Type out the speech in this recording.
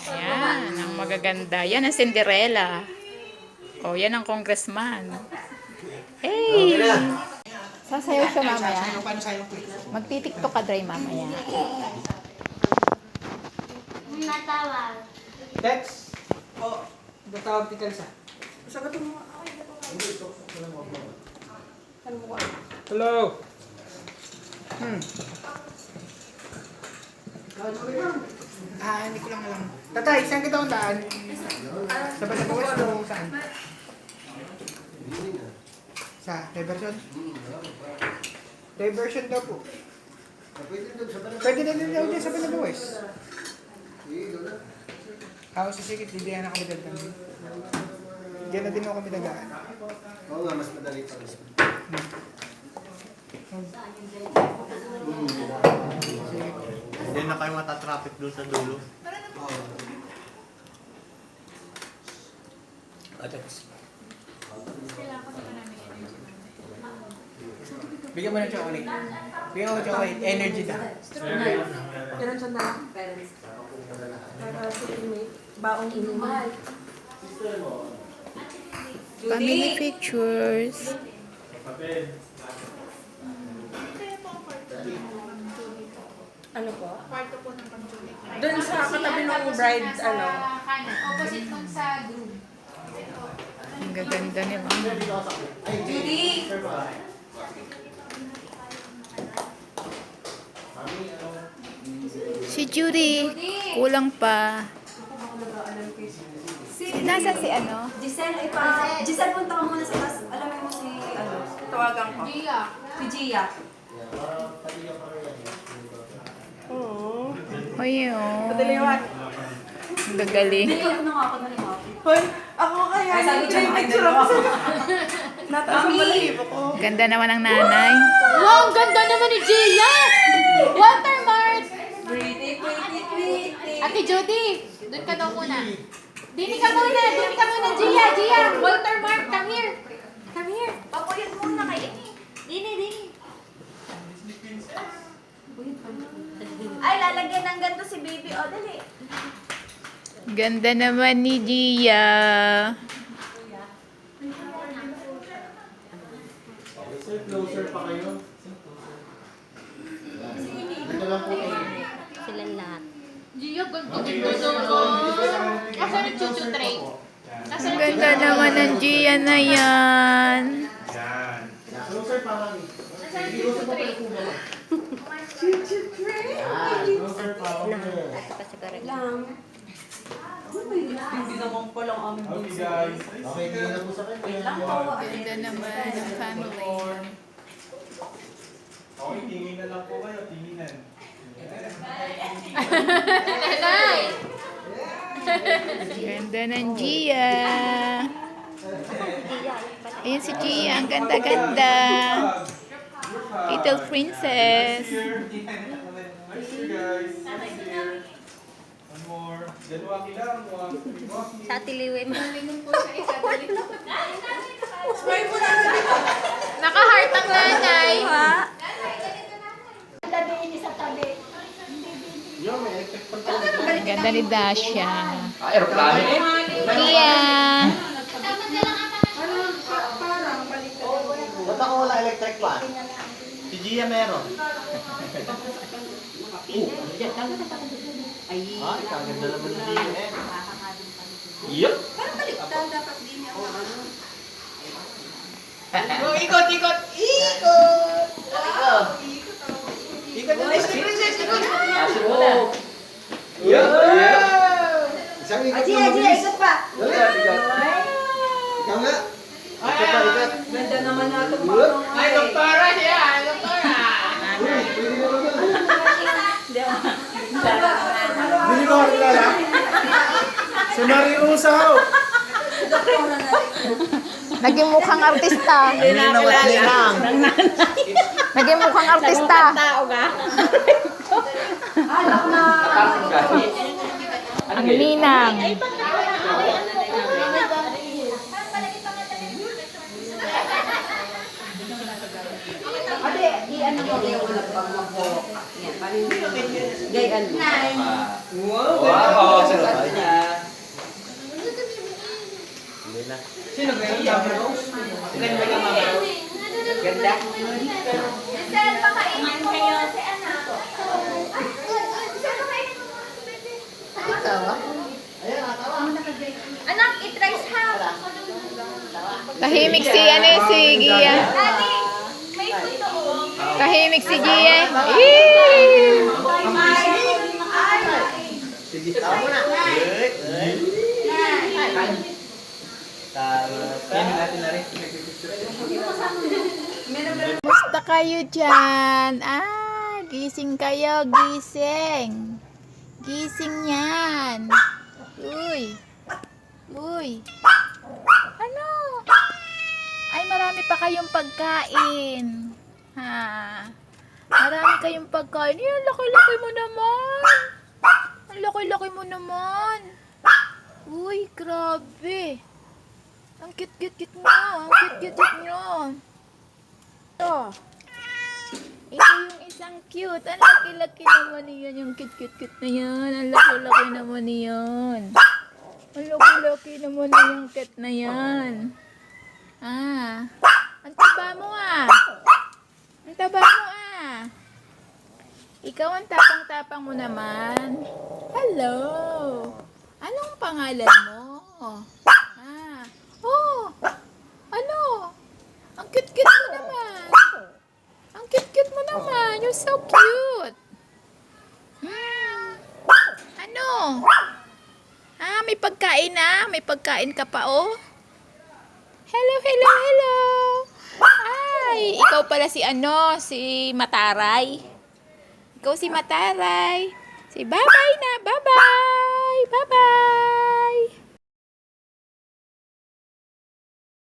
Ayan, ang magaganda. Yan ang Cinderella. Oh, yan ang congressman. Hey! Sasayaw siya mamaya. Magtitiktok ka, Dry, mamaya. Natawag. Text. Oh, natawag ti Kalsa. Sagot mo. Hello. Hindi ko lang alam. Tatay, saan kita undaan? Sa Banabawas o saan? Sa diversion? Diversion daw po. Pwede na din daw dyan sa Banabawas. Ako sa sikit, hindi na kami dadaan. Diyan na din ako kami dagaan. Oo nga, mas madali pa. Hindi na kayo matatraffic doon sa dulo. Bigyan mo ng chocolate. Bigyan mo ng chocolate. Energy daw. Ganun siya na parents. Para sa baong inuman. Family pictures. Ano po? Doon sa katabi ng bride, ano? Opposite nung sa groom. Ang gaganda nila. Judy! Si Judy, kulang pa. Nasa si ano? Giselle, Giselle, punta ka muna sa taas. Alam mo si, ano, tawagan ko. Gia. Si Gia. Hoy, oh. Pataliwan. Ang gagaling. Hindi ko na nga ako na ni Mami. Hoy, ako kaya. Ay, sabi ko yung picture ako. Nataas ang balahibo ko. Ganda naman ang nanay. Wow, ang ganda naman ni Gia! Watermark! Pretty, pretty, pretty. Ate Judy, doon ka daw muna. Dini ka muna, Gia, Gia. Watermark, come here. Come here. Papuyod muna kay Ini. Dini. Ay, lalagyan ng ganito si baby. O, dali. Ganda naman ni Gia. Sir, closer pa kayo. Dito lang po kayo. Silang lahat. Gia, ganda naman. Nasaan ang chuchu tray? Nasaan Ang ang ganda naman ng Gia na yan. Yan. Closer pa kami. Nasaan ang chuchu tray? Closer pa. Okay. Lang. Hindi naman pa lang aming Okay guys. Okay, hindi na po sa kanya. Ganda naman ng family. Okay, tingin na lang po kayo. Tinginan. Nanay! Ganda ng Gia. Ayan si Gia. Ang ganda-ganda. Little princess. Nice here guys. Nice here. One more. Januaki lang. Januaki. Sa tiliwin. Naka-heart ang nanay. Yo, may electric pa tayo. Ang ganda ni Dasha. Aeroplano eh. Gia. Ba't ako wala electric pa? Si Gia meron. Ay, kaganda naman ni Gia eh. Yup! Parang baliktad dapat din ako. Ikot! Ikot! Ikot na Disney Princess! Ikot! Kasi muna. Isang ikot Aji, na Aji, mabilis. ikot pa. Dali, ikot. Ikaw nga. Ikot pa, ikot. Ganda naman na itong mga Ay, doktora siya! Doktora! Uy, pwede naman yun. Hindi ako. Hindi mo ako kilala? Si Marie Usaw. Naging mukhang artista. Ninawat nilang. Naging mukhang artista. Alak na. Ang ninang. Ate, i-ano mo yung pag mag-walk. Yan, paano Gayaan mo. Wow, sarap niya. Sino ba yung Mama Rose? Ganda ka, Mama Rose. Ganda. Sir, pakainin mo muna si anak. Sir, pakainin mo muna si Bebe. Anak, i-trace ha. Tahimik si, ano yun, si Gia. Ate, may totoo. Tahimik si Gia. Eee! Sige, tama na. Tama natin na rin. Musta kayo dyan? Gising kayo, gising. Gising yan. Uy. Uy. Ano? Ay, marami pa kayong pagkain. Ha? Marami kayong pagkain. Yan, laki-laki mo naman. Ang laki-laki mo naman. Uy, grabe. Ang cute-cute mo. Ang cute-cute nyo. Ito. Ito yung isang cute. Ang laki-laki naman niyan. Yung cute-cute na yan. Ang laki-laki naman niyan. Ang laki-laki naman na yung cat na yan. Ang taba mo Ang taba mo Ikaw ang tapang-tapang mo naman. Hello. Anong pangalan mo? Oh. Ano? Ang cute-cute mo naman. Ang cute-cute mo naman. You're so cute. Ano? May pagkain na. May pagkain ka pa, oh. Hello, hello, hello. Ay, ikaw pala si si Mataray. Ikaw si Mataray. Si bye-bye na.